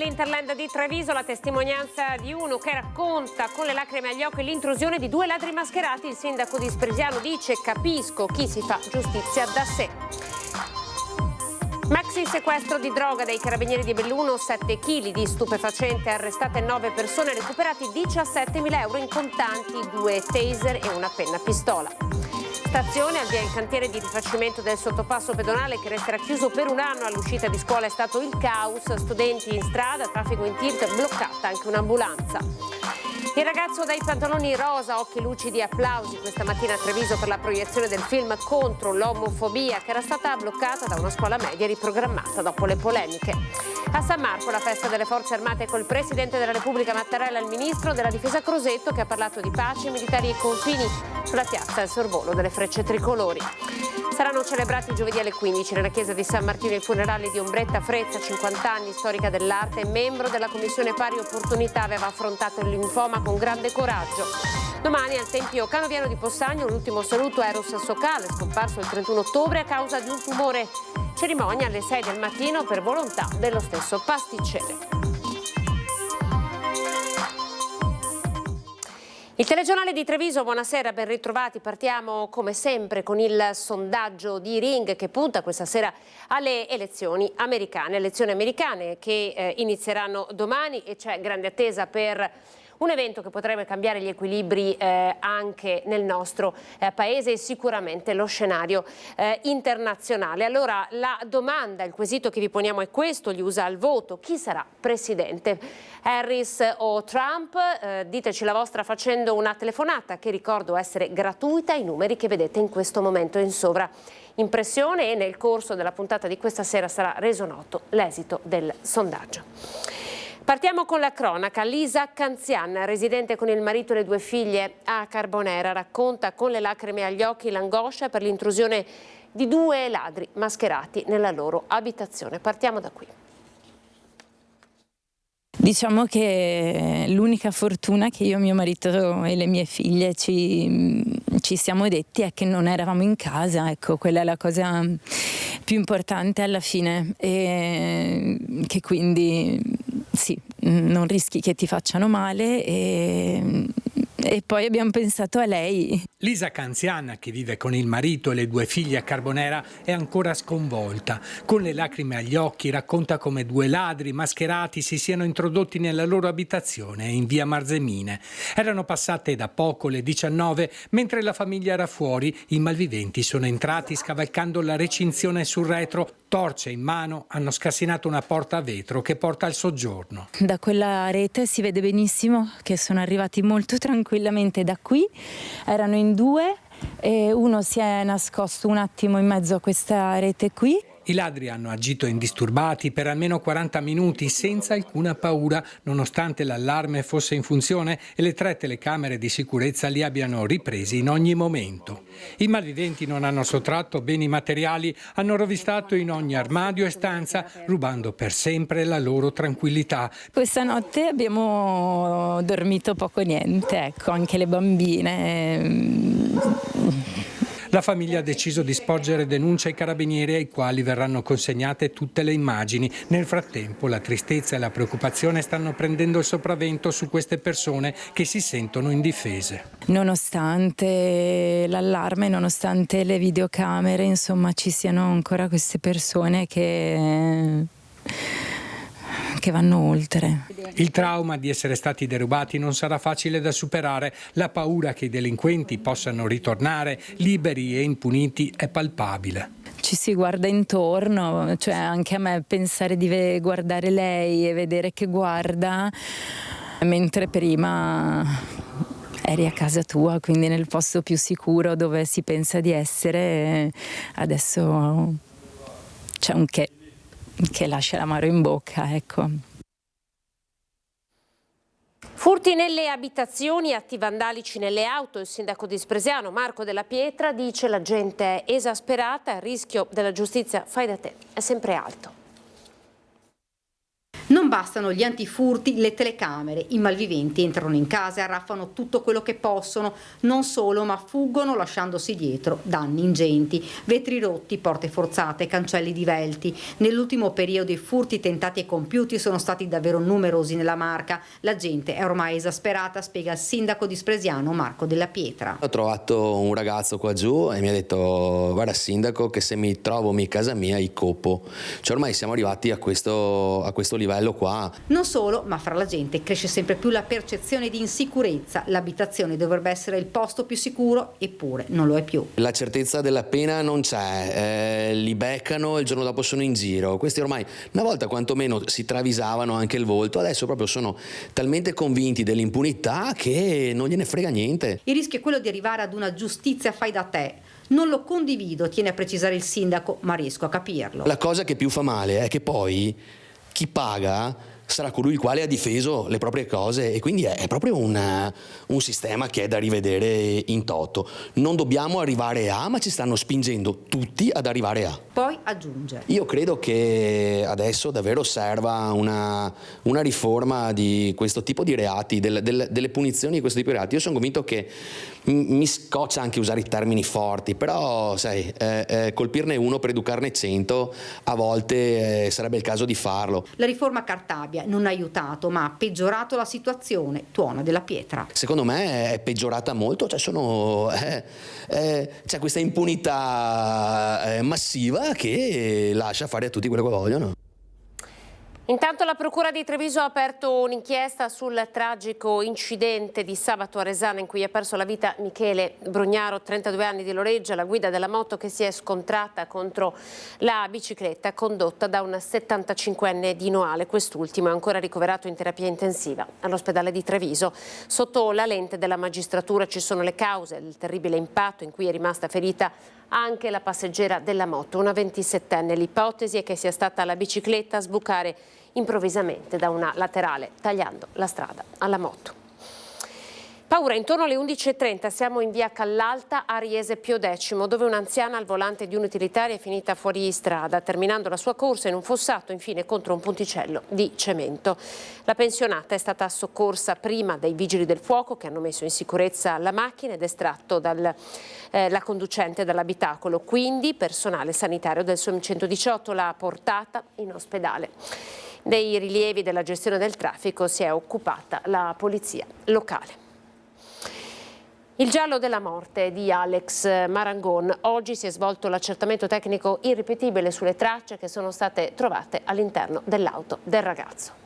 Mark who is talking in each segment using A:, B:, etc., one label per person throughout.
A: nell'Interland di Treviso la testimonianza di uno che racconta con le lacrime agli occhi l'intrusione di due ladri mascherati. Il sindaco di Spresiano dice: capisco chi si fa giustizia da sé. Maxi sequestro di droga dai carabinieri di Belluno, 7 kg di stupefacente, arrestate 9 persone, recuperati 17.000 euro in contanti, 2 taser e una penna pistola. Stazione, al via il cantiere di rifacimento del sottopasso pedonale che resterà chiuso per un anno. All'uscita di scuola è stato il caos, studenti in strada, traffico in tilt, bloccata anche un'ambulanza. Il ragazzo dai pantaloni rosa, occhi lucidi, applausi questa mattina a Treviso per la proiezione del film contro l'omofobia che era stata bloccata da una scuola media riprogrammata dopo le polemiche. A San Marco la festa delle forze armate col Presidente della Repubblica Mattarella e il Ministro della Difesa Crosetto che ha parlato di pace, militari e confini sulla piazza al sorvolo delle frecce tricolori. Saranno celebrati giovedì alle 15 nella chiesa di San Martino i funerali di Ombretta Frezza, 50 anni, storica dell'arte, membro della Commissione Pari Opportunità, aveva affrontato il linfoma con grande coraggio. Domani al Tempio Canoviano di Possagno l'ultimo saluto a Eros Socale, scomparso il 31 ottobre a causa di un tumore. Cerimonia alle 6 del mattino per volontà dello stesso pasticcere. Il telegiornale di Treviso, buonasera, ben ritrovati. Partiamo come sempre con il sondaggio di Ring che punta questa sera alle elezioni americane che inizieranno domani e c'è grande attesa per un evento che potrebbe cambiare gli equilibri anche nel nostro paese e sicuramente lo scenario internazionale. Allora la domanda, il quesito che vi poniamo è questo, gli USA al voto, chi sarà presidente? Harris o Trump? Diteci la vostra facendo una telefonata che ricordo essere gratuita, i numeri che vedete in questo momento in sovraimpressione e nel corso della puntata di questa sera sarà reso noto l'esito del sondaggio. Partiamo con la cronaca. Lisa Canzian, residente con il marito e le 2 figlie a Carbonera, racconta con le lacrime agli occhi l'angoscia per l'intrusione di 2 ladri mascherati nella loro abitazione. Partiamo da qui.
B: Diciamo che l'unica fortuna che io, mio marito e le mie figlie ci siamo detti è che non eravamo in casa, ecco, quella è la cosa più importante alla fine, e che quindi sì, non rischi che ti facciano male e poi abbiamo pensato a lei.
C: Lisa Canzian, che vive con il marito e le 2 figlie a Carbonera, è ancora sconvolta. Con le lacrime agli occhi racconta come 2 ladri mascherati si siano introdotti nella loro abitazione in via Marzemine. Erano passate da poco le 19, mentre la famiglia era fuori, i malviventi sono entrati scavalcando la recinzione sul retro, torce in mano, hanno scassinato una porta a vetro che porta al soggiorno.
B: Da quella rete si vede benissimo che sono arrivati molto tranquillamente da qui, erano in 2 e uno si è nascosto un attimo in mezzo a questa rete qui.
C: I ladri hanno agito indisturbati per almeno 40 minuti senza alcuna paura, nonostante l'allarme fosse in funzione e le 3 telecamere di sicurezza li abbiano ripresi in ogni momento. I malviventi non hanno sottratto beni materiali, hanno rovistato in ogni armadio e stanza, rubando per sempre la loro tranquillità.
B: Questa notte abbiamo dormito poco e niente, ecco, anche le bambine.
C: La famiglia ha deciso di sporgere denuncia ai carabinieri ai quali verranno consegnate tutte le immagini. Nel frattempo la tristezza e la preoccupazione stanno prendendo il sopravvento su queste persone che si sentono indifese.
B: Nonostante l'allarme, nonostante le videocamere, insomma ci siano ancora queste persone che vanno oltre.
C: Il trauma di essere stati derubati non sarà facile da superare. La paura che i delinquenti possano ritornare liberi e impuniti è palpabile.
B: Ci si guarda intorno, cioè anche a me pensare di guardare lei e vedere che guarda, mentre prima eri a casa tua, quindi nel posto più sicuro dove si pensa di essere, adesso c'è un che lascia l'amaro in bocca, ecco.
A: Furti nelle abitazioni, atti vandalici nelle auto. Il sindaco di Spresiano, Marco Della Pietra, dice la gente è esasperata, il rischio della giustizia fai da te è sempre alto.
D: Non bastano gli antifurti, le telecamere, i malviventi entrano in casa e arraffano tutto quello che possono, non solo, ma fuggono lasciandosi dietro danni ingenti, vetri rotti, porte forzate, cancelli divelti. Nell'ultimo periodo i furti tentati e compiuti sono stati davvero numerosi nella Marca. La gente è ormai esasperata, spiega il sindaco di Spresiano Marco Della Pietra.
E: Ho trovato un ragazzo qua giù e mi ha detto: guarda sindaco, che se mi trovo in casa mia i copo. Cioè ormai siamo arrivati a questo livello qua.
D: Non solo, ma fra la gente cresce sempre più la percezione di insicurezza. L'abitazione dovrebbe essere il posto più sicuro, eppure non lo è più.
E: La certezza della pena non c'è, li beccano e il giorno dopo sono in giro. Questi ormai una volta quantomeno si travisavano anche il volto, adesso proprio sono talmente convinti dell'impunità che non gliene frega niente.
D: Il rischio è quello di arrivare ad una giustizia fai da te. Non lo condivido, tiene a precisare il sindaco, ma riesco a capirlo.
E: La cosa che più fa male è che poi chi paga sarà colui il quale ha difeso le proprie cose, e quindi è proprio un sistema che è da rivedere in toto. Non dobbiamo arrivare a, ma ci stanno spingendo tutti ad arrivare a.
D: Poi aggiunge:
E: Io credo che adesso davvero serva una riforma di questo tipo di reati, delle punizioni di questo tipo di reati. Io sono convinto che mi scoccia anche usare i termini forti, però sai, colpirne uno per educarne 100 a volte sarebbe il caso di farlo.
D: La riforma Cartabia non ha aiutato, ma ha peggiorato la situazione, tuona Della Pietra.
E: Secondo me è peggiorata molto, c'è questa impunità massiva che lascia fare a tutti quello che vogliono.
A: Intanto la Procura di Treviso ha aperto un'inchiesta sul tragico incidente di sabato a Resana in cui è perso la vita Michele Brugnaro, 32 anni, di Loreggia, alla guida della moto che si è scontrata contro la bicicletta condotta da un 75enne di Noale. Quest'ultimo è ancora ricoverato in terapia intensiva all'ospedale di Treviso. Sotto la lente della magistratura ci sono le cause del terribile impatto in cui è rimasta ferita anche la passeggera della moto, una 27enne. L'ipotesi è che sia stata la bicicletta a sbucare improvvisamente da una laterale, tagliando la strada alla moto. Paura intorno alle 11:30, siamo in via Callalta a Riese Pio X, dove un'anziana al volante di un'utilitaria è finita fuori strada, terminando la sua corsa in un fossato, infine contro un ponticello di cemento. La pensionata è stata soccorsa prima dai vigili del fuoco, che hanno messo in sicurezza la macchina ed estratto la conducente dall'abitacolo. Quindi personale sanitario del SOM 118 l'ha portata in ospedale. Dei rilievi della gestione del traffico si è occupata la polizia locale. Il giallo della morte di Alex Marangon. Oggi si è svolto l'accertamento tecnico irripetibile sulle tracce che sono state trovate all'interno dell'auto del ragazzo.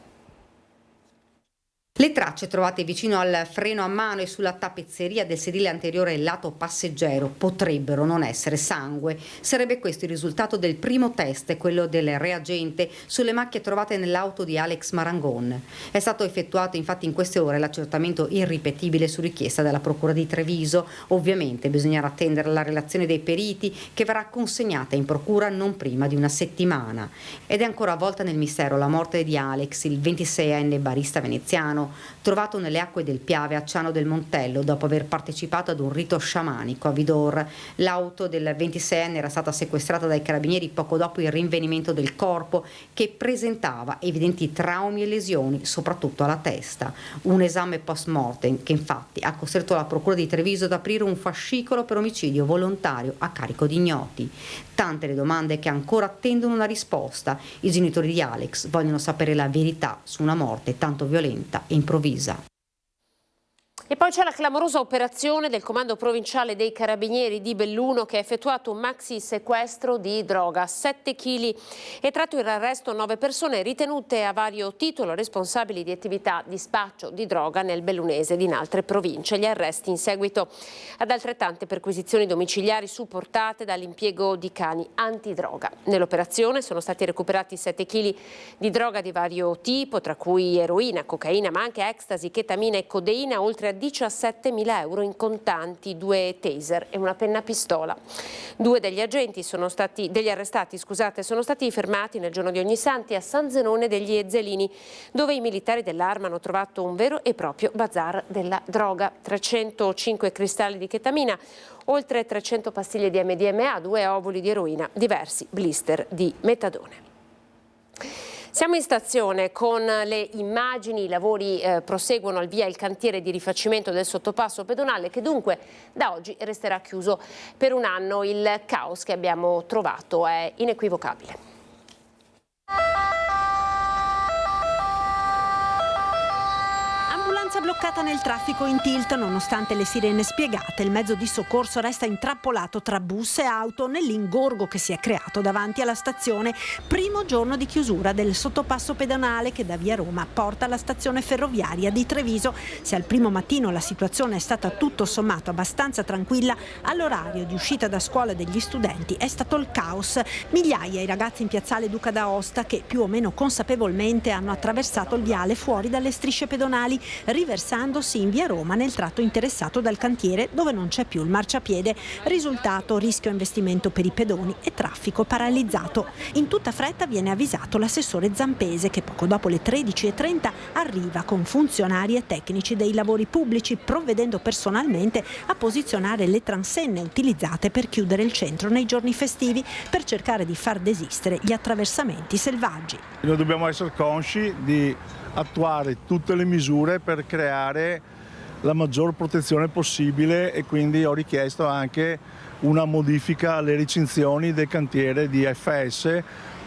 D: Le tracce trovate vicino al freno a mano e sulla tappezzeria del sedile anteriore lato passeggero potrebbero non essere sangue. Sarebbe questo il risultato del primo test, quello del reagente, sulle macchie trovate nell'auto di Alex Marangon. È stato effettuato infatti in queste ore l'accertamento irripetibile su richiesta della Procura di Treviso. Ovviamente bisognerà attendere la relazione dei periti, che verrà consegnata in procura non prima di una settimana. Ed è ancora avvolta nel mistero la morte di Alex, il 26enne barista veneziano, trovato nelle acque del Piave a Ciano del Montello dopo aver partecipato ad un rito sciamanico a Vidor. L'auto del 26enne era stata sequestrata dai carabinieri poco dopo il rinvenimento del corpo, che presentava evidenti traumi e lesioni soprattutto alla testa. Un esame post mortem che infatti ha costretto la Procura di Treviso ad aprire un fascicolo per omicidio volontario a carico di ignoti. Tante le domande che ancora attendono una risposta. I genitori di Alex vogliono sapere la verità su una morte tanto violenta e improvvisa.
A: E poi c'è la clamorosa operazione del Comando Provinciale dei Carabinieri di Belluno, che ha effettuato un maxi sequestro di droga, 7 kg, e tratto in arresto 9 persone ritenute a vario titolo responsabili di attività di spaccio di droga nel bellunese ed in altre province. Gli arresti in seguito ad altrettante perquisizioni domiciliari supportate dall'impiego di cani antidroga. Nell'operazione sono stati recuperati 7 kg di droga di vario tipo, tra cui eroina, cocaina, ma anche ecstasy, chetamina e codeina, oltre a 17.000 euro in contanti, 2 taser e una penna pistola. 2 degli arrestati sono stati fermati nel giorno di Ognissanti a San Zenone degli Ezzelini, dove i militari dell'Arma hanno trovato un vero e proprio bazar della droga: 305 cristalli di chetamina, oltre 300 pastiglie di MDMA, 2 ovuli di eroina, diversi blister di metadone. Siamo in stazione con le immagini, i lavori proseguono al via il cantiere di rifacimento del sottopasso pedonale che dunque da oggi resterà chiuso per un anno. Il caos che abbiamo trovato è inequivocabile.
F: Bloccata nel traffico in tilt nonostante le sirene spiegate, il mezzo di soccorso resta intrappolato tra bus e auto nell'ingorgo che si è creato davanti alla stazione, primo giorno di chiusura del sottopasso pedonale che da via Roma porta alla stazione ferroviaria di Treviso. Se al primo mattino la situazione è stata tutto sommato abbastanza tranquilla, all'orario di uscita da scuola degli studenti è stato il caos. Migliaia i ragazzi in piazzale Duca d'Aosta che più o meno consapevolmente hanno attraversato il viale fuori dalle strisce pedonali, riversandosi in via Roma nel tratto interessato dal cantiere dove non c'è più il marciapiede. Risultato: rischio investimento per i pedoni e traffico paralizzato. In tutta fretta viene avvisato l'assessore Zampese che poco dopo le 13:30 arriva con funzionari e tecnici dei lavori pubblici, provvedendo personalmente a posizionare le transenne utilizzate per chiudere il centro nei giorni festivi per cercare di far desistere gli attraversamenti selvaggi.
G: Noi dobbiamo essere consci di attuare tutte le misure per creare la maggior protezione possibile e quindi ho richiesto anche una modifica alle recinzioni del cantiere di FS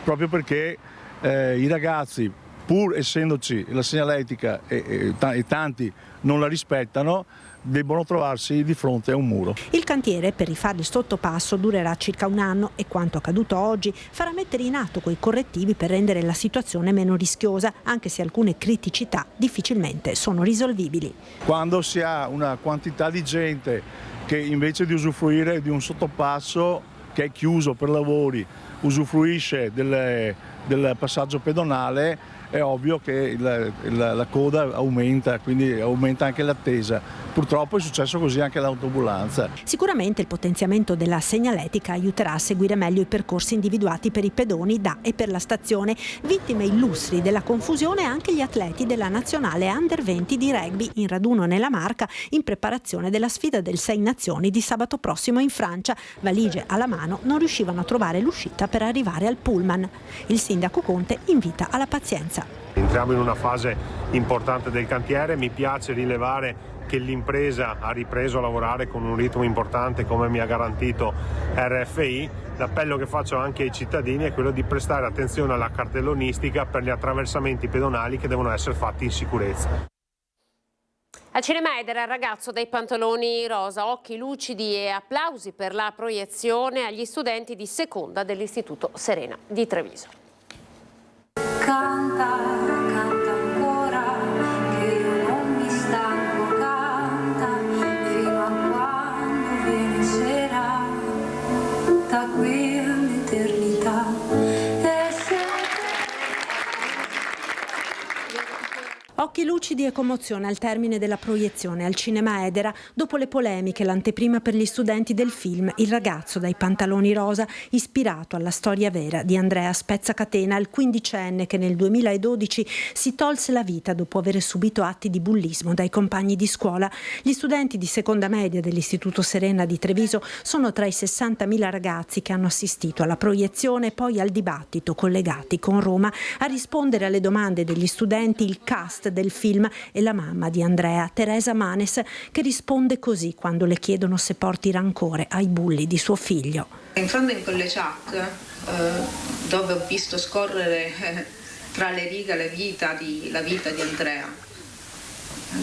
G: proprio perché i ragazzi, pur essendoci la segnaletica e tanti non la rispettano, debbono trovarsi di fronte a un muro.
F: Il cantiere per rifare il sottopasso durerà circa un anno e quanto accaduto oggi farà mettere in atto quei correttivi per rendere la situazione meno rischiosa, anche se alcune criticità difficilmente sono risolvibili.
G: Quando si ha una quantità di gente che invece di usufruire di un sottopasso che è chiuso per lavori usufruisce del passaggio pedonale, è ovvio che la coda aumenta, quindi aumenta anche l'attesa. Purtroppo è successo così anche all'autoambulanza.
F: Sicuramente il potenziamento della segnaletica aiuterà a seguire meglio i percorsi individuati per i pedoni da e per la stazione. Vittime illustri della confusione anche gli atleti della nazionale Under 20 di rugby in raduno nella Marca in preparazione della sfida del 6 Nazioni di sabato prossimo in Francia. Valigie alla mano non riuscivano a trovare l'uscita per arrivare al pullman. Il sindaco Conte invita alla pazienza.
H: Entriamo in una fase importante del cantiere, mi piace rilevare che l'impresa ha ripreso a lavorare con un ritmo importante come mi ha garantito RFI. L'appello che faccio anche ai cittadini è quello di prestare attenzione alla cartellonistica per gli attraversamenti pedonali che devono essere fatti in sicurezza.
A: Al Cinema Edera il ragazzo dai pantaloni rosa, occhi lucidi e applausi per la proiezione agli studenti di seconda dell'Istituto Serena di Treviso.
I: Canta, canta ancora, che io non mi stanco, canta, fino a quando viene sera, da qui all'eternità.
F: Occhi lucidi e commozione al termine della proiezione al Cinema Edera dopo le polemiche, l'anteprima per gli studenti del film Il ragazzo dai pantaloni rosa, ispirato alla storia vera di Andrea Spezzacatena, il quindicenne che nel 2012 si tolse la vita dopo aver subito atti di bullismo dai compagni di scuola. Gli studenti di seconda media dell'Istituto Serena di Treviso sono tra i 60.000 ragazzi che hanno assistito alla proiezione e poi al dibattito collegati con Roma. A rispondere alle domande degli studenti il cast del film e la mamma di Andrea, Teresa Manes, che risponde così quando le chiedono se porti rancore ai bulli di suo figlio.
J: Entrando in quelle chat dove ho visto scorrere tra le righe la vita di Andrea,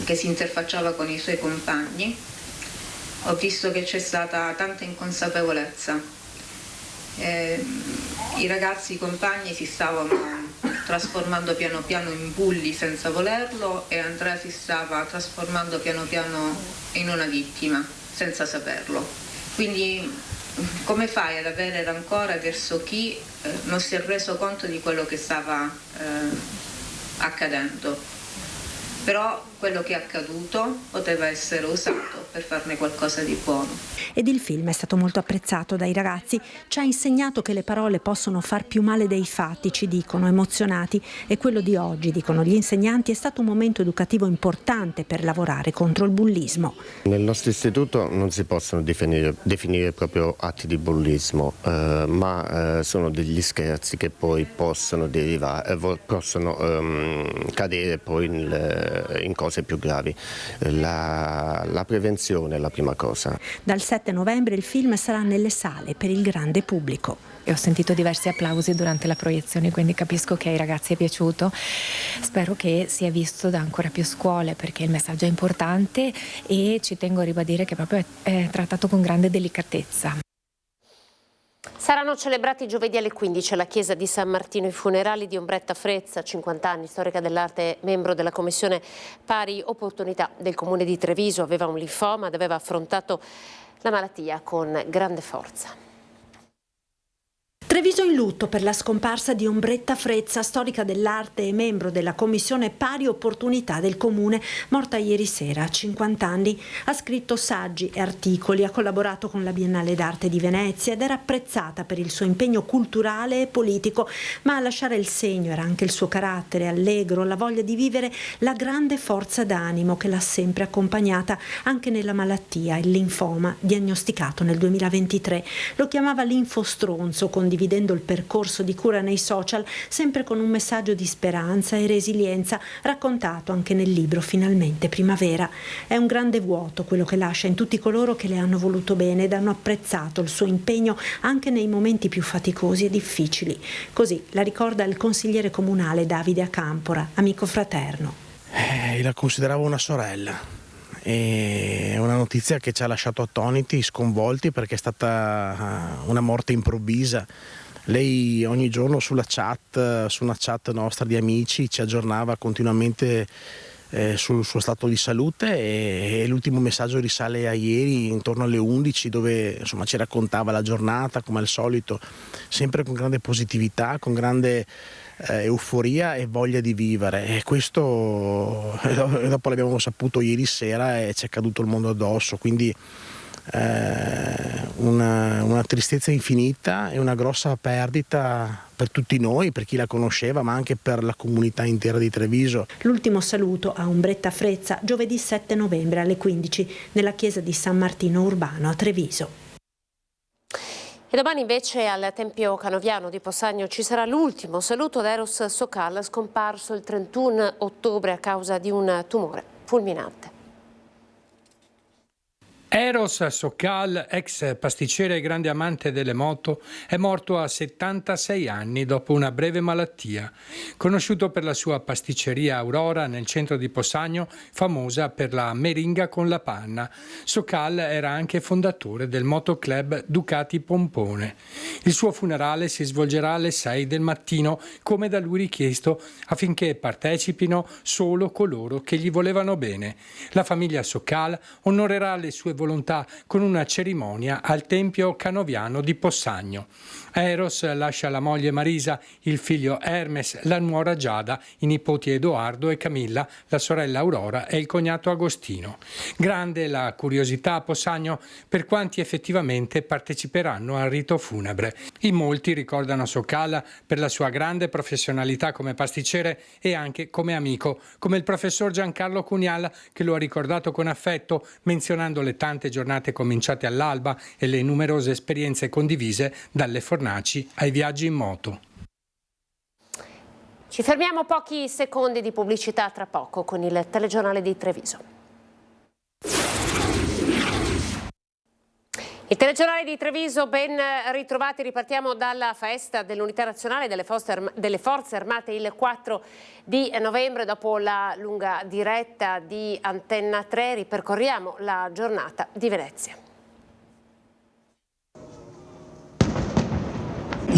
J: che si interfacciava con i suoi compagni, ho visto che c'è stata tanta inconsapevolezza. I ragazzi, i compagni si stavano trasformando piano piano in bulli senza volerlo e Andrea si stava trasformando piano piano in una vittima senza saperlo. Quindi come fai ad avere rancore verso chi non si è reso conto di quello che stava accadendo? Però quello che è accaduto poteva essere usato per farne qualcosa di buono.
F: Ed il film è stato molto apprezzato dai ragazzi, ci ha insegnato che le parole possono far più male dei fatti, ci dicono, emozionati, e quello di oggi, dicono gli insegnanti, è stato un momento educativo importante per lavorare contro il bullismo.
K: Nel nostro istituto non si possono definire proprio atti di bullismo, ma sono degli scherzi che poi possono cadere poi in cose più gravi. La prevenzione è la prima cosa.
F: Dal 7 novembre il film sarà nelle sale per il grande pubblico.
L: Ho sentito diversi applausi durante la proiezione, quindi capisco che ai ragazzi è piaciuto. Spero che sia visto da ancora più scuole, perché il messaggio è importante e ci tengo a ribadire che proprio è trattato con grande delicatezza.
A: Saranno celebrati giovedì alle 15 alla chiesa di San Martino i funerali di Ombretta Frezza, 50 anni, storica dell'arte, membro della Commissione Pari Opportunità del Comune di Treviso. Aveva un linfoma ed aveva affrontato la malattia con grande forza.
F: Treviso in lutto per la scomparsa di Ombretta Frezza, storica dell'arte e membro della Commissione Pari Opportunità del Comune, morta ieri sera a 50 anni. Ha scritto saggi e articoli, ha collaborato con la Biennale d'Arte di Venezia ed era apprezzata per il suo impegno culturale e politico, ma a lasciare il segno era anche il suo carattere allegro, la voglia di vivere, la grande forza d'animo che l'ha sempre accompagnata anche nella malattia, il linfoma, diagnosticato nel 2023. Lo chiamava linfostronzo, condividendo il percorso di cura nei social, sempre con un messaggio di speranza e resilienza, raccontato anche nel libro Finalmente Primavera. È un grande vuoto quello che lascia in tutti coloro che le hanno voluto bene ed hanno apprezzato il suo impegno anche nei momenti più faticosi e difficili. Così la ricorda il consigliere comunale Davide Acampora, amico fraterno.
M: La consideravo una sorella. È una notizia che ci ha lasciato attoniti, sconvolti, perché è stata una morte improvvisa. Lei ogni giorno su una chat nostra di amici, ci aggiornava continuamente sul suo stato di salute, e l'ultimo messaggio risale a ieri intorno alle 11, dove insomma ci raccontava la giornata come al solito, sempre con grande positività, con grande euforia e voglia di vivere, e questo dopo l'abbiamo saputo ieri sera e ci è caduto il mondo addosso, quindi una tristezza infinita e una grossa perdita per tutti noi, per chi la conosceva, ma anche per la comunità intera di Treviso.
F: L'ultimo saluto a Ombretta Frezza giovedì 7 novembre alle 15 nella chiesa di San Martino Urbano a Treviso.
A: E domani invece al Tempio Canoviano di Possagno ci sarà l'ultimo saluto ad Eros Sokal, scomparso il 31 ottobre a causa di un tumore fulminante.
C: Eros Sokal, ex pasticcere e grande amante delle moto, è morto a 76 anni dopo una breve malattia. Conosciuto per la sua pasticceria Aurora nel centro di Possagno, famosa per la meringa con la panna, Sokal era anche fondatore del motoclub Ducati Pompone. Il suo funerale si svolgerà alle 6 del mattino, come da lui richiesto, affinché partecipino solo coloro che gli volevano bene. La famiglia Sokal onorerà le sue volontà con una cerimonia al Tempio Canoviano di Possagno. Eros lascia la moglie Marisa, il figlio Hermes, la nuora Giada, i nipoti Edoardo e Camilla, la sorella Aurora e il cognato Agostino. Grande la curiosità a Possagno per quanti effettivamente parteciperanno al rito funebre. In molti ricordano Sokal per la sua grande professionalità come pasticcere e anche come amico, come il professor Giancarlo Cunial, che lo ha ricordato con affetto, menzionando le tante giornate cominciate all'alba e le numerose esperienze condivise dalle fornaci ai viaggi in moto.
A: Ci fermiamo pochi secondi di pubblicità, tra poco con il telegiornale di Treviso. Il telegiornale di Treviso, ben ritrovati, ripartiamo dalla festa dell'Unità Nazionale delle Forze Armate il 4 di novembre. Dopo la lunga diretta di Antenna 3 ripercorriamo la giornata di Venezia.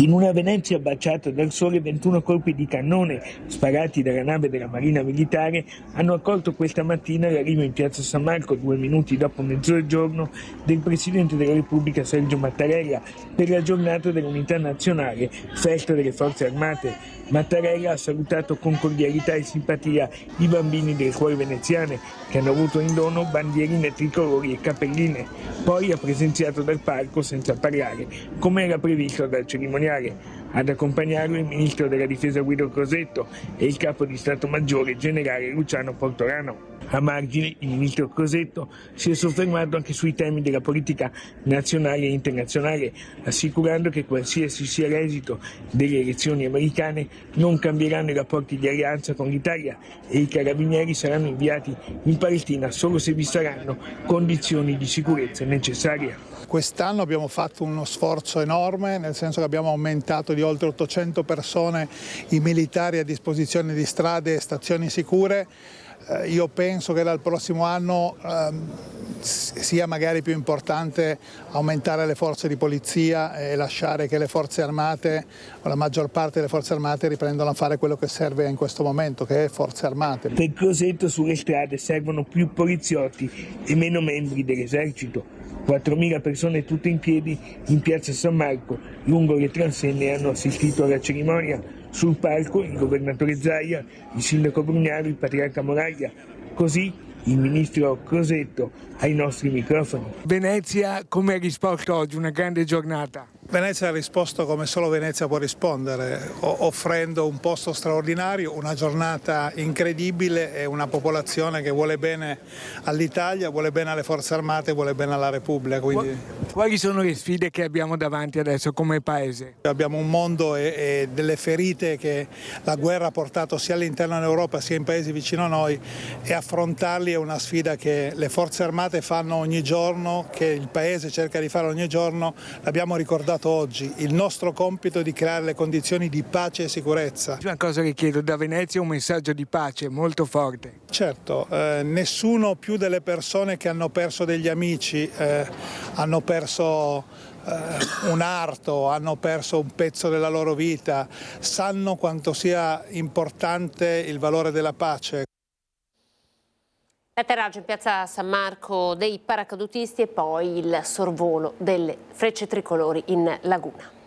N: In una Venezia baciata dal sole, 21 colpi di cannone sparati dalla nave della Marina Militare hanno accolto questa mattina l'arrivo in piazza San Marco, 2 minuti dopo mezzogiorno, del Presidente della Repubblica Sergio Mattarella per la giornata dell'Unità Nazionale, festa delle Forze Armate. Mattarella ha salutato con cordialità e simpatia i bambini delle scuole veneziane che hanno avuto in dono bandierine tricolori e cappelline. Poi ha presenziato dal palco senza parlare, come era previsto dal cerimoniale. Ad accompagnarlo il ministro della Difesa Guido Crosetto e il capo di Stato Maggiore generale Luciano Portorano. A margine, il ministro Crosetto si è soffermato anche sui temi della politica nazionale e internazionale, assicurando che qualsiasi sia l'esito delle elezioni americane non cambieranno i rapporti di alleanza con l'Italia e i carabinieri saranno inviati in Palestina solo se vi saranno condizioni di sicurezza necessarie.
O: Quest'anno abbiamo fatto uno sforzo enorme, nel senso che abbiamo aumentato di oltre 800 persone i militari a disposizione di strade e stazioni sicure. Io penso che dal prossimo anno sia magari più importante aumentare le forze di polizia e lasciare che le forze armate, o la maggior parte delle forze armate, riprendano a fare quello che serve in questo momento, che è forze armate.
N: Per Crosetto sulle strade servono più poliziotti e meno membri dell'esercito. 4.000 persone tutte in piedi in piazza San Marco, lungo le transenne, hanno assistito alla cerimonia. Sul palco il governatore Zaia, il sindaco Brugnaro, il patriarca Moraglia. Così il ministro Crosetto ai nostri microfoni.
P: Venezia come ha risposto oggi? Una grande giornata.
O: Venezia ha risposto come solo Venezia può rispondere, offrendo un posto straordinario, una giornata incredibile e una popolazione che vuole bene all'Italia, vuole bene alle Forze Armate, vuole bene alla Repubblica. Quindi
P: quali sono le sfide che abbiamo davanti adesso come Paese?
O: Abbiamo un mondo e delle ferite che la guerra ha portato sia all'interno dell'Europa sia in paesi vicino a noi, e affrontarli è una sfida che le Forze Armate fanno ogni giorno, che il Paese cerca di fare ogni giorno. L'abbiamo ricordato oggi, il nostro compito è di creare le condizioni di pace e sicurezza.
P: Una cosa che chiedo da Venezia, un messaggio di pace molto forte.
O: Certo, nessuno più delle persone che hanno perso degli amici, hanno perso un arto, hanno perso un pezzo della loro vita, sanno quanto sia importante il valore della pace.
A: L'atterraggio in piazza San Marco dei paracadutisti e poi il sorvolo delle frecce tricolori in laguna.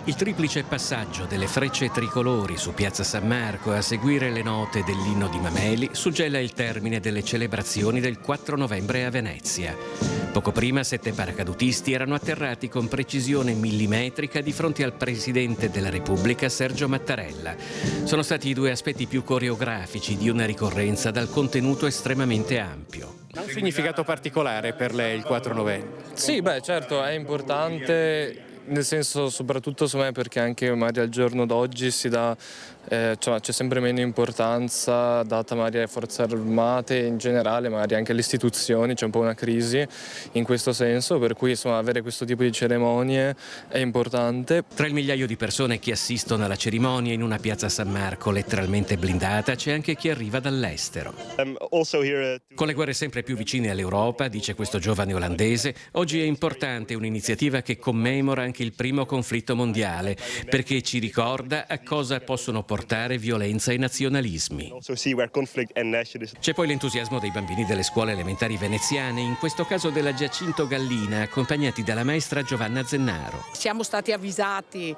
Q: Il triplice passaggio delle frecce tricolori su piazza San Marco a seguire le note dell'inno di Mameli suggella il termine delle celebrazioni del 4 novembre a Venezia. Poco prima 7 paracadutisti erano atterrati con precisione millimetrica di fronte al Presidente della Repubblica Sergio Mattarella. Sono stati i 2 aspetti più coreografici di una ricorrenza dal contenuto estremamente ampio.
R: Ha un significato particolare per lei il 4 novembre?
S: Sì, certo, è importante. Nel senso, soprattutto secondo me, perché anche magari al giorno d'oggi si dà, c'è sempre meno importanza data magari alle forze armate in generale, magari anche alle istituzioni, c'è un po' una crisi in questo senso, per cui insomma avere questo tipo di cerimonie è importante.
Q: Tra il migliaio di persone che assistono alla cerimonia in una piazza San Marco letteralmente blindata c'è anche chi arriva dall'estero. Con le guerre sempre più vicine all'Europa, dice questo giovane olandese, oggi è importante un'iniziativa che commemora anche il primo conflitto mondiale, perché ci ricorda a cosa possono portare violenza e nazionalismi. C'è poi l'entusiasmo dei bambini delle scuole elementari veneziane, in questo caso della Giacinto Gallina, accompagnati dalla maestra Giovanna Zennaro.
T: Siamo stati avvisati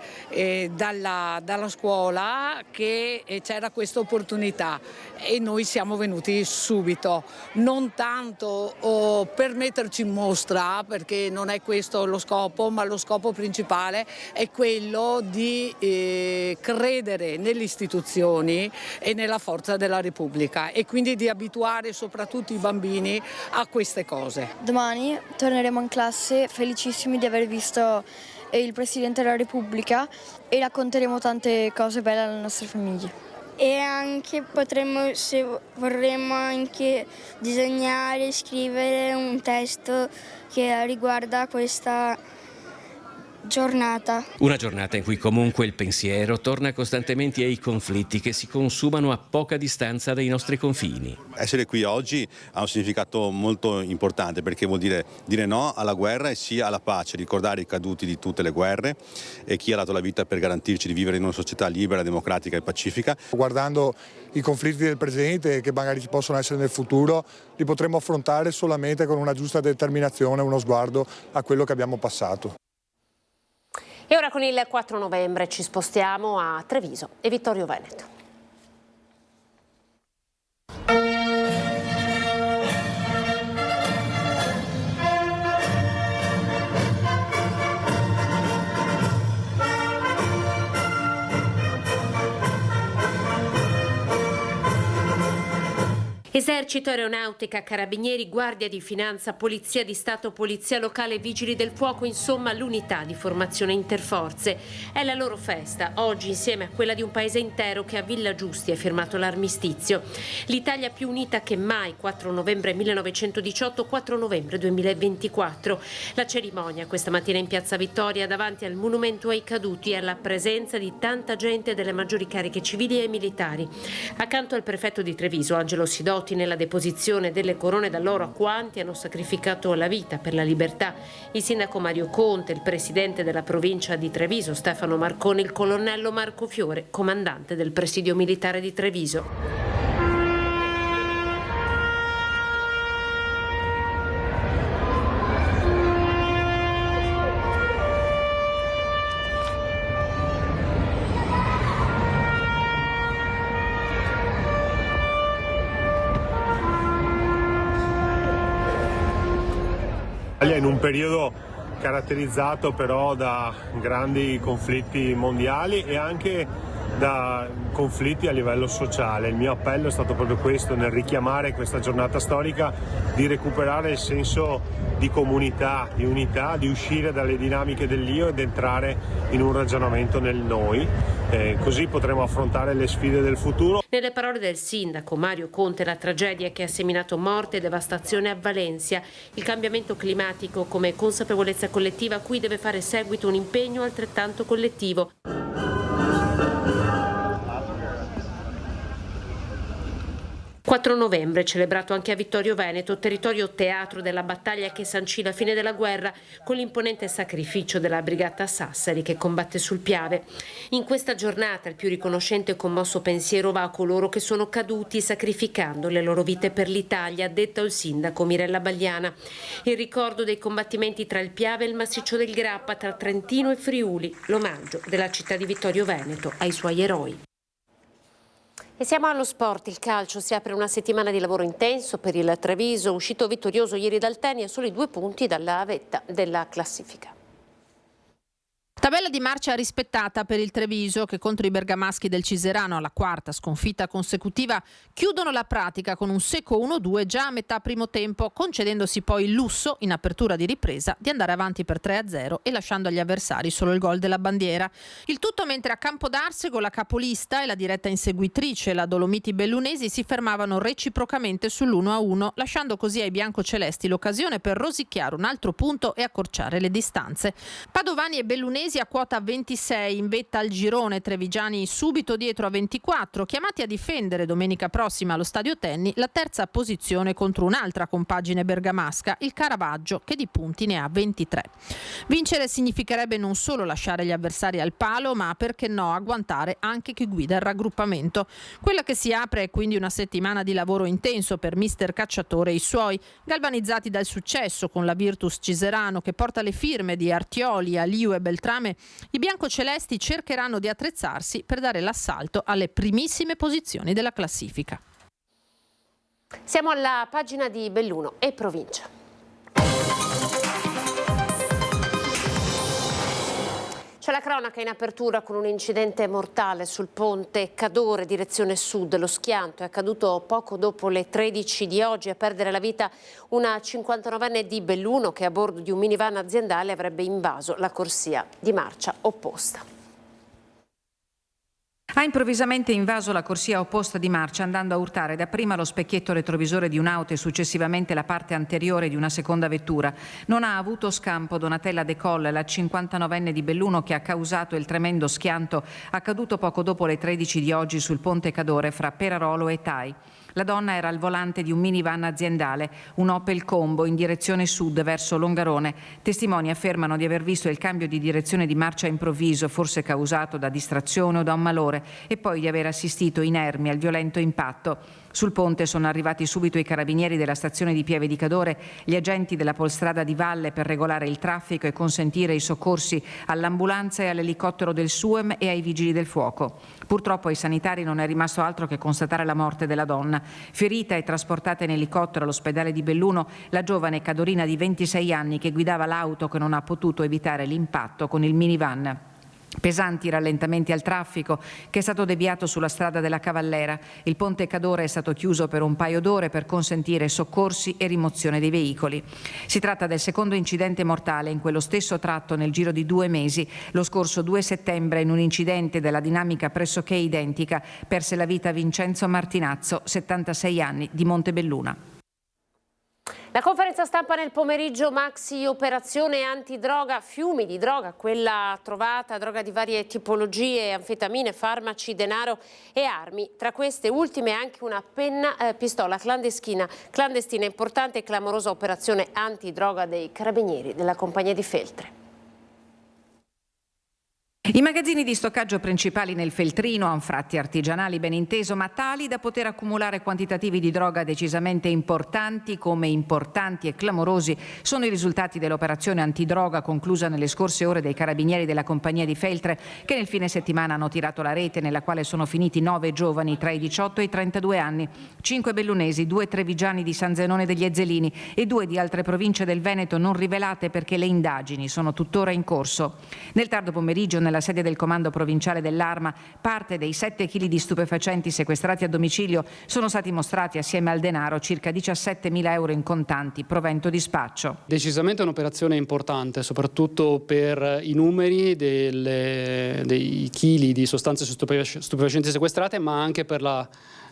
T: dalla scuola che c'era questa opportunità e noi siamo venuti subito, non tanto per metterci in mostra, perché non è questo lo scopo, ma lo scopo principale è quello di credere nelle istituzioni e nella forza della Repubblica e quindi di abituare soprattutto i bambini a queste cose.
U: Domani torneremo in classe felicissimi di aver visto il Presidente della Repubblica e racconteremo tante cose belle alle nostre famiglie.
V: E anche potremmo, se vorremmo, anche disegnare, scrivere un testo che riguarda questa giornata.
Q: Una giornata in cui comunque il pensiero torna costantemente ai conflitti che si consumano a poca distanza dai nostri confini.
B: Essere qui oggi ha un significato molto importante, perché vuol dire no alla guerra e sì alla pace, ricordare i caduti di tutte le guerre e chi ha dato la vita per garantirci di vivere in una società libera, democratica e pacifica.
E: Guardando i conflitti del presente che magari ci possono essere nel futuro, li potremo affrontare solamente con una giusta determinazione, uno sguardo a quello che abbiamo passato.
A: E ora con il 4 novembre ci spostiamo a Treviso e Vittorio Veneto. Esercito, Aeronautica, Carabinieri, Guardia di Finanza, Polizia di Stato, Polizia Locale, Vigili del Fuoco, insomma l'unità di formazione interforze. È la loro festa, oggi insieme a quella di un paese intero che a Villa Giusti ha firmato l'armistizio. L'Italia più unita che mai, 4 novembre 1918, 4 novembre 2024. La cerimonia questa mattina in Piazza Vittoria davanti al monumento ai caduti e alla presenza di tanta gente delle maggiori cariche civili e militari. Accanto al prefetto di Treviso, Angelo Sidoti, nella deposizione delle corone d'alloro a quanti hanno sacrificato la vita per la libertà, il sindaco Mario Conte, il presidente della provincia di Treviso Stefano Marconi, il colonnello Marco Fiore, comandante del presidio militare di Treviso.
H: In un periodo caratterizzato però da grandi conflitti mondiali e anche da conflitti a livello sociale. Il mio appello è stato proprio questo, nel richiamare questa giornata storica, di recuperare il senso di comunità, di unità, di uscire dalle dinamiche dell'io ed entrare in un ragionamento nel noi. Così potremo affrontare le sfide del futuro.
A: Nelle parole del sindaco Mario Conte, la tragedia che ha seminato morte e devastazione a Valencia, il cambiamento climatico come consapevolezza collettiva a cui deve fare seguito un impegno altrettanto collettivo. 4 novembre, celebrato anche a Vittorio Veneto, territorio teatro della battaglia che sancì la fine della guerra con l'imponente sacrificio della brigata Sassari che combatte sul Piave. In questa giornata il più riconoscente e commosso pensiero va a coloro che sono caduti sacrificando le loro vite per l'Italia, ha detto il sindaco Mirella Bagliana. Il ricordo dei combattimenti tra il Piave e il massiccio del Grappa, tra Trentino e Friuli, l'omaggio della città di Vittorio Veneto ai suoi eroi. E siamo allo sport, il calcio, si apre una settimana di lavoro intenso per il Treviso, uscito vittorioso ieri dal Teni a soli 2 punti dalla vetta della classifica.
W: Tabella di marcia rispettata per il Treviso che contro i bergamaschi del Ciserano alla 4ª sconfitta consecutiva chiudono la pratica con un secco 1-2 già a metà primo tempo, concedendosi poi il lusso in apertura di ripresa di andare avanti per 3-0 e lasciando agli avversari solo il gol della bandiera. Il tutto mentre a Campodarsego la capolista e la diretta inseguitrice, la Dolomiti Bellunesi, si fermavano reciprocamente sull'1-1, lasciando così ai biancocelesti l'occasione per rosicchiare un altro punto e accorciare le distanze. Padovani e Bellunesi a quota 26, in vetta al girone, trevigiani subito dietro a 24, chiamati a difendere domenica prossima allo Stadio Tenni la terza posizione contro un'altra compagine bergamasca, il Caravaggio, che di punti ne ha 23. Vincere significherebbe non solo lasciare gli avversari al palo, ma perché no agguantare anche chi guida il raggruppamento. Quella che si apre è quindi una settimana di lavoro intenso per mister Cacciatore e i suoi, galvanizzati dal successo con la Virtus Ciserano che porta le firme di Artioli, Aliu e Beltrame. I biancocelesti cercheranno di attrezzarsi per dare l'assalto alle primissime posizioni della classifica.
A: Siamo alla pagina di Belluno e provincia. C'è la cronaca in apertura con un incidente mortale sul ponte Cadore, direzione sud. Lo schianto è accaduto poco dopo le 13 di oggi. A perdere la vita una 59enne di Belluno che a bordo di un minivan aziendale avrebbe invaso la corsia di marcia opposta.
W: A
D: Ha improvvisamente invaso la corsia opposta di marcia, andando a urtare dapprima lo specchietto retrovisore di un'auto e successivamente la parte anteriore di una seconda vettura. Non ha avuto scampo Donatella De Colle, la 59enne di Belluno che ha causato il tremendo schianto accaduto poco dopo le 13 di oggi sul ponte Cadore fra Perarolo e Tai. La donna era al volante di un minivan aziendale, un Opel Combo in direzione sud verso Longarone. Testimoni affermano di aver visto il cambio di direzione di marcia improvviso, forse causato da distrazione o da un malore, e poi di aver assistito inermi al violento impatto. Sul ponte sono arrivati subito i carabinieri della stazione di Pieve di Cadore, gli agenti della Polstrada di Valle per regolare il traffico e consentire i soccorsi all'ambulanza e all'elicottero del SUEM e ai vigili del fuoco. Purtroppo ai sanitari non è rimasto altro che constatare la morte della donna. Ferita e trasportata in elicottero all'ospedale di Belluno la giovane cadorina di 26 anni che guidava l'auto che non ha potuto evitare l'impatto con il minivan. Pesanti rallentamenti al traffico che è stato deviato sulla strada della Cavallera. Il ponte Cadore è stato chiuso per un paio d'ore per consentire soccorsi e rimozione dei veicoli. Si tratta del secondo incidente mortale in quello stesso tratto nel giro di 2 mesi. Lo scorso 2 settembre, in un incidente della dinamica pressoché identica, perse la vita Vincenzo Martinazzo, 76 anni, di Montebelluna.
A: La conferenza stampa nel pomeriggio, maxi operazione antidroga, fiumi di droga, quella trovata, droga di varie tipologie, anfetamine, farmaci, denaro e armi. Tra queste ultime anche una pistola clandestina, importante e clamorosa operazione antidroga dei carabinieri della compagnia di Feltre.
D: I magazzini di stoccaggio principali nel Feltrino, anfratti artigianali ben inteso, ma tali da poter accumulare quantitativi di droga decisamente importanti, come importanti e clamorosi sono i risultati dell'operazione antidroga conclusa nelle scorse ore dai carabinieri della compagnia di Feltre, che nel fine settimana hanno tirato la rete nella quale sono finiti 9 giovani tra i 18 e i 32 anni, 5 bellunesi, 2 trevigiani di San Zenone degli Ezzelini e 2 di altre province del Veneto non rivelate perché le indagini sono tuttora in corso. Nel tardo pomeriggio, nella sede del comando provinciale dell'Arma, parte dei 7 kg di stupefacenti sequestrati a domicilio sono stati mostrati assieme al denaro, circa 17.000 euro in contanti, provento di spaccio.
R: Decisamente un'operazione importante, soprattutto per i numeri dei chili di sostanze stupefacenti sequestrate, ma anche per la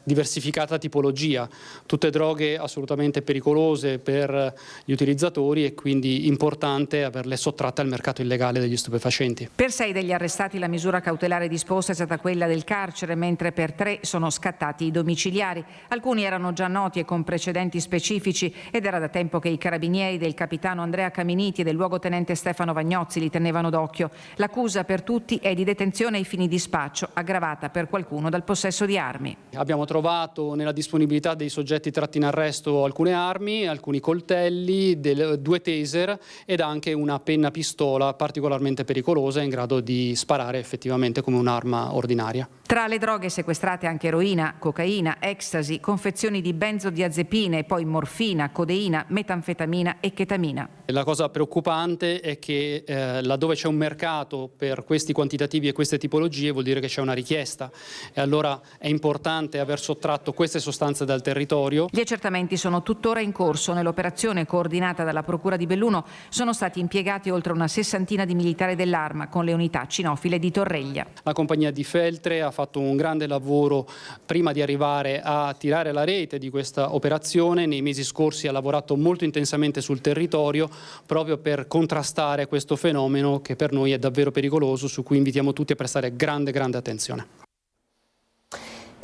R: diversificata tipologia, tutte droghe assolutamente pericolose per gli utilizzatori e quindi importante averle sottratte al mercato illegale degli stupefacenti.
D: Per 6 degli arrestati la misura cautelare disposta è stata quella del carcere, mentre per 3 sono scattati i domiciliari. Alcuni erano già noti e con precedenti specifici ed era da tempo che i carabinieri del capitano Andrea Caminiti e del luogotenente Stefano Vagnozzi li tenevano d'occhio. L'accusa per tutti è di detenzione ai fini di spaccio, aggravata per qualcuno dal possesso di armi.
R: Abbiamo trovato nella disponibilità dei soggetti tratti in arresto alcune armi, alcuni coltelli, 2 taser ed anche una penna pistola particolarmente pericolosa in grado di sparare effettivamente come un'arma ordinaria.
D: Tra le droghe sequestrate anche eroina, cocaina, ecstasy, confezioni di benzodiazepine e poi morfina, codeina, metanfetamina e chetamina.
R: La cosa preoccupante è che laddove c'è un mercato per questi quantitativi e queste tipologie vuol dire che c'è una richiesta e allora è importante aver sottratto queste sostanze dal territorio.
D: Gli accertamenti sono tuttora in corso. Nell'operazione coordinata dalla Procura di Belluno sono stati impiegati oltre una 60 di militari dell'Arma con le unità cinofile di Torreglia.
R: La compagnia di Feltre ha fatto un grande lavoro prima di arrivare a tirare la rete di questa operazione. Nei mesi scorsi ha lavorato molto intensamente sul territorio proprio per contrastare questo fenomeno che per noi è davvero pericoloso, su cui invitiamo tutti a prestare grande attenzione.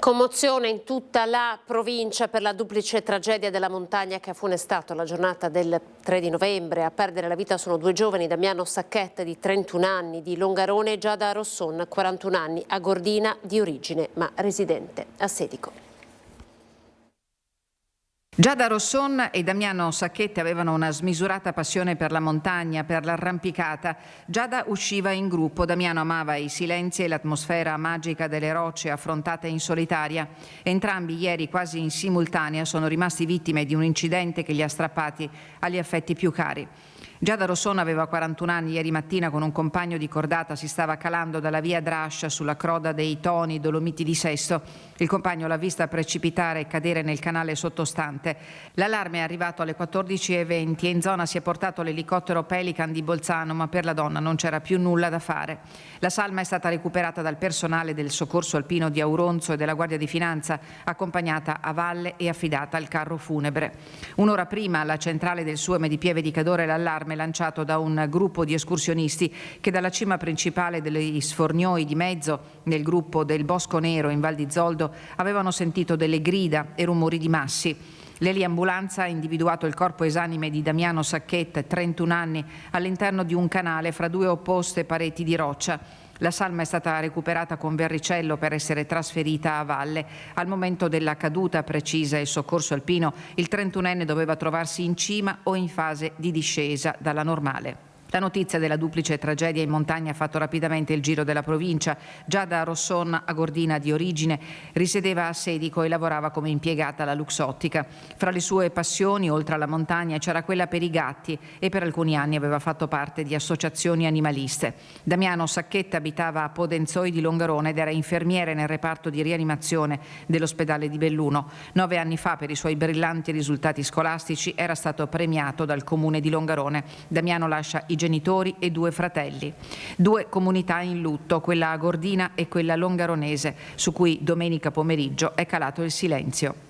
A: Commozione in tutta la provincia per la duplice tragedia della montagna che ha funestato la giornata del 3 di novembre. A perdere la vita sono 2 giovani, Damiano Sacchetta di 31 anni di Longarone e Giada Rosson, 41 anni, a Gordina di origine ma residente a Sedico.
D: Giada Rosson e Damiano Sacchetta avevano una smisurata passione per la montagna, per l'arrampicata. Giada usciva in gruppo, Damiano amava i silenzi e l'atmosfera magica delle rocce affrontate in solitaria. Entrambi ieri, quasi in simultanea, sono rimasti vittime di un incidente che li ha strappati agli affetti più cari. Giada Rossona aveva 41 anni, ieri mattina con un compagno di cordata si stava calando dalla via Drascia sulla croda dei Toni, Dolomiti di Sesto. Il compagno l'ha vista precipitare e cadere nel canale sottostante. L'allarme è arrivato alle 14:20 e in zona si è portato l'elicottero Pelican di Bolzano, ma per la donna non c'era più nulla da fare. La salma è stata recuperata dal personale del soccorso alpino di Auronzo e della Guardia di Finanza, accompagnata a valle e affidata al carro funebre. Un'ora prima alla centrale del Sueme di Pieve di Cadore l'allarme lanciato da un gruppo di escursionisti che dalla cima principale degli Sfornioi di Mezzo, nel gruppo del Bosco Nero in Val di Zoldo, avevano sentito delle grida e rumori di massi. L'eliambulanza ha individuato il corpo esanime di Damiano Sacchetta, 31 anni, all'interno di un canale fra due opposte pareti di roccia. La salma è stata recuperata con verricello per essere trasferita a valle. Al momento della caduta, precisa il soccorso alpino, il 31enne doveva trovarsi in cima o in fase di discesa dalla normale. La notizia della duplice tragedia in montagna ha fatto rapidamente il giro della provincia. Giada Rosson, agordina di origine, risiedeva a Sedico e lavorava come impiegata alla Luxottica. Fra le sue passioni, oltre alla montagna, c'era quella per i gatti e per alcuni anni aveva fatto parte di associazioni animaliste. Damiano Sacchetta abitava a Podenzoi di Longarone ed era infermiere nel reparto di rianimazione dell'ospedale di Belluno. 9 anni fa, per i suoi brillanti risultati scolastici, era stato premiato dal comune di Longarone. Damiano lascia i genitori e 2 fratelli. 2 comunità in lutto, quella agordina e quella longaronese, su cui domenica pomeriggio è calato il silenzio.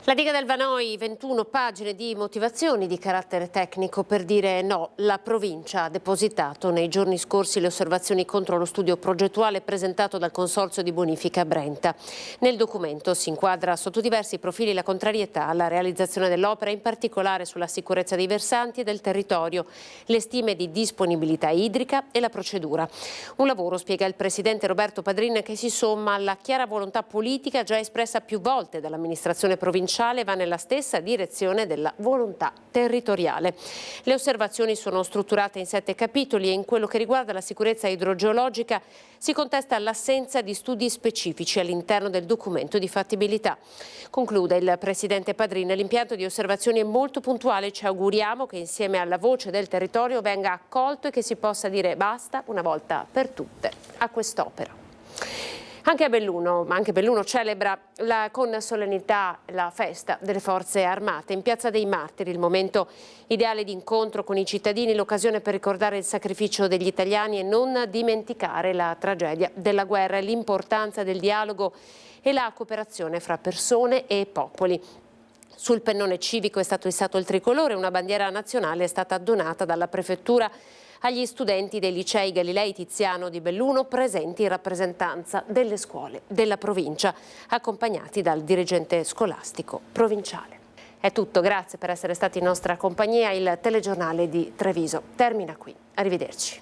A: La Diga del Vanoi, 21 pagine di motivazioni di carattere tecnico per dire no. La provincia ha depositato nei giorni scorsi le osservazioni contro lo studio progettuale presentato dal Consorzio di Bonifica Brenta. Nel documento si inquadra sotto diversi profili la contrarietà alla realizzazione dell'opera, in particolare sulla sicurezza dei versanti e del territorio, le stime di disponibilità idrica e la procedura. Un lavoro, spiega il presidente Roberto Padrin, che si somma alla chiara volontà politica già espressa più volte dall'amministrazione provinciale, va nella stessa direzione della volontà territoriale. Le osservazioni sono strutturate in 7 capitoli e in quello che riguarda la sicurezza idrogeologica si contesta l'assenza di studi specifici all'interno del documento di fattibilità. Conclude il presidente Padrin: l'impianto di osservazioni è molto puntuale, ci auguriamo che insieme alla voce del territorio venga accolto e che si possa dire basta una volta per tutte a quest'opera. Anche Belluno celebra con solennità la festa delle forze armate. In Piazza dei Martiri, il momento ideale di incontro con i cittadini, l'occasione per ricordare il sacrificio degli italiani e non dimenticare la tragedia della guerra e l'importanza del dialogo e la cooperazione fra persone e popoli. Sul pennone civico è stato issato il tricolore, una bandiera nazionale è stata donata dalla prefettura agli studenti dei licei Galilei Tiziano di Belluno presenti in rappresentanza delle scuole della provincia, accompagnati dal dirigente scolastico provinciale. È tutto, grazie per essere stati in nostra compagnia. Il telegiornale di Treviso termina qui. Arrivederci.